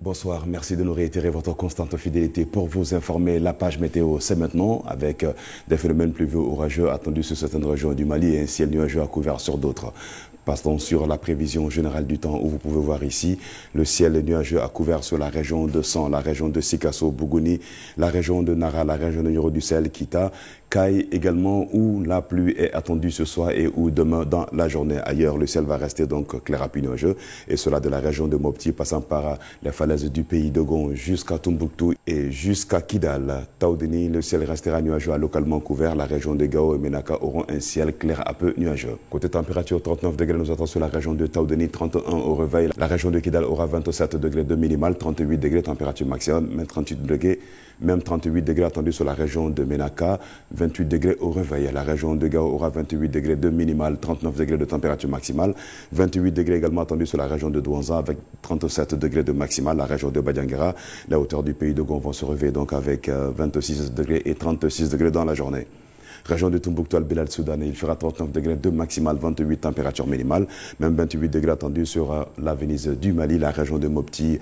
Bonsoir, merci de nous réitérer votre constante fidélité pour vous informer. La page météo, c'est maintenant, avec des phénomènes pluvieux orageux attendus sur certaines régions du Mali et un ciel nuageux à couvert sur d'autres. Passons sur la prévision générale du temps où vous pouvez voir ici le ciel nuageux à couvert sur la région de San, la région de Sikasso, Bougouni, la région de Nara, la région de Nioro du Sahel, Kita, Kai également où la pluie est attendue ce soir et où demain dans la journée. Ailleurs, le ciel va rester donc clair à nuageux et cela de la région de Mopti passant par les falaises du pays de Gon jusqu'à Tombouctou et jusqu'à Kidal. Taoudeni, le ciel restera nuageux à localement couvert. La région de Gao et Menaka auront un ciel clair à peu nuageux. Côté température, 39 degrés nous attend sur la région de Taoudeni, 31 au réveil. La région de Kidal aura 27 degrés de minimal, 38 degrés température maximum, même 38 degrés attendus sur la région de Menaka, 28 degrés au réveil. La région de Gao aura 28 degrés de minimal, 39 degrés de température maximale, 28 degrés également attendus sur la région de Douanza avec 37 degrés de maximal. La région de Badiangara, la hauteur du pays de Gon vont se réveiller donc avec 26 degrés et 36 degrés dans la journée. Région de Tombouctou, Al-Bilal, Soudan, il fera 39 degrés de maximal, 28 température minimale, même 28 degrés attendus sur la Venise du Mali, la région de Mopti,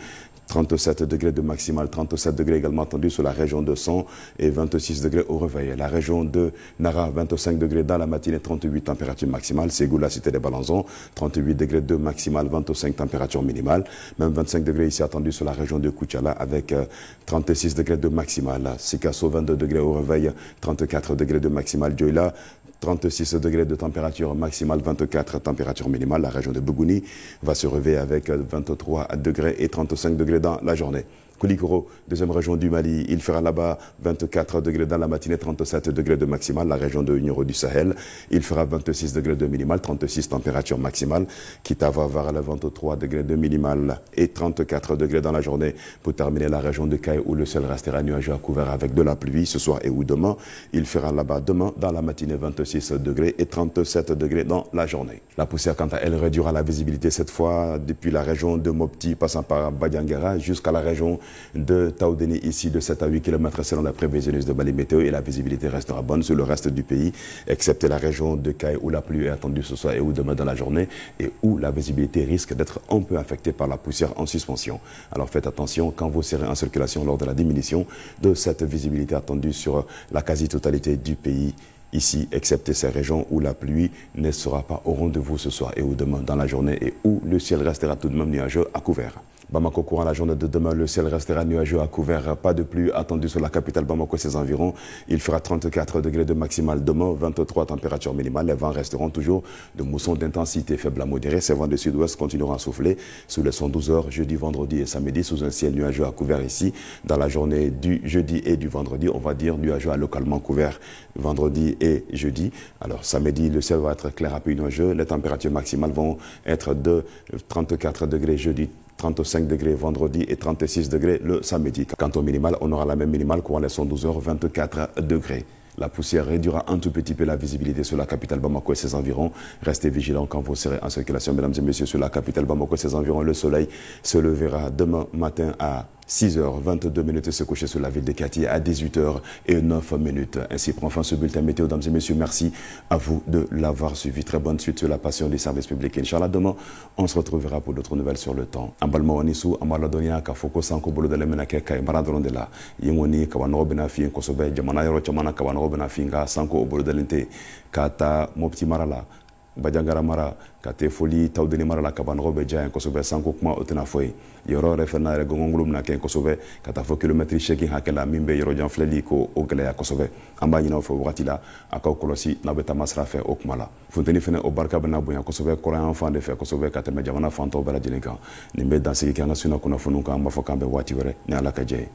37 degrés de maximal, 37 degrés également attendus sur la région de San et 26 degrés au réveil. La région de Nara, 25 degrés dans la matinée, 38 température maximale. Ségou, la cité des Balanzons, 38 degrés de maximal, 25 température minimale. Même 25 degrés ici attendus sur la région de Koutiala avec 36 degrés de maximal. Sikasso, 22 degrés au réveil, 34 degrés de maximal. Dioïla, 36 degrés de température maximale, 24 température minimale. La région de Bougouni va se réveiller avec 23 degrés et 35 degrés dans la journée. Koulikoro, deuxième région du Mali, il fera là-bas 24 degrés dans la matinée, 37 degrés de maximal. La région de Nioro du Sahel, il fera 26 degrés de minimal, 36 température maximale. Kita va avoir 23 degrés de minimal et 34 degrés dans la journée. Pour terminer, la région de Kai où le ciel restera nuageux à couvert avec de la pluie ce soir et ou demain. Il fera là-bas demain dans la matinée 26 degrés et 37 degrés dans la journée. La poussière, quant à elle, réduira la visibilité cette fois depuis la région de Mopti, passant par Badiangara jusqu'à la région de Taoudeni, ici de 7 à 8 km selon la prévisionniste de Bali Météo, et la visibilité restera bonne sur le reste du pays, excepté la région de Kai où la pluie est attendue ce soir et ou demain dans la journée et où la visibilité risque d'être un peu affectée par la poussière en suspension. Alors faites attention quand vous serez en circulation lors de la diminution de cette visibilité attendue sur la quasi-totalité du pays. Ici, excepté ces régions où la pluie ne sera pas au rendez-vous ce soir et ou demain dans la journée et où le ciel restera tout de même nuageux à couvert. Bamako, courant la journée de demain, le ciel restera nuageux à couvert. Pas de pluie attendue sur la capitale Bamako et ses environs. Il fera 34 degrés de maximal demain, 23 températures minimales. Les vents resteront toujours de mousson d'intensité faible à modérée. Ces vents de sud-ouest continueront à souffler sous les 112 heures jeudi, vendredi et samedi sous un ciel nuageux à couvert ici. Dans la journée du jeudi et du vendredi, on va dire nuageux à localement couvert vendredi et jeudi. Alors samedi, le ciel va être clair à peu nuageux. Les températures maximales vont être de 34 degrés jeudi, 35 degrés vendredi et 36 degrés le samedi. Quant au minimal, on aura la même minimale courant les 112 heures, 24 degrés. La poussière réduira un tout petit peu la visibilité sur la capitale Bamako et ses environs. Restez vigilants quand vous serez en circulation, mesdames et messieurs, sur la capitale Bamako et ses environs. Le soleil se levera demain matin à 6h22 se coucher sur la ville de Kati à 18h09. Ainsi prend fin ce bulletin météo, mesdames et messieurs. Merci à vous de l'avoir suivi. Très bonne suite sur la passion du service public. Inch'Allah, demain, on se retrouvera pour d'autres nouvelles sur le temps. Ambalma wanisu, amaladonia, kafoko sanko bolo de lemena keka, maradondela. Yingoni, kawano benafi, kosobe, jamana yoro chamana, kawano benafi, sanko bolo de lente, kata mopti marala. Badiangara mara kate foli Taoudeni mara la kabanogo be jayen kosobe sanko kuma otena foyi yoro refena re gongongulum na ken kosobe kata fo kilometri cheki hakela mimbe yoro janfleli ko ogleya kosobe amba nyina fo wakati la akaw kolosi na beta masra fe okmala funteni fene o barka bana bunya kosobe koran enfant de fe kosobe kata me jamana fanto bela jilinka nimbe dansiki kanga suna kuna fununka amba fo kambe wati were ni alaka jey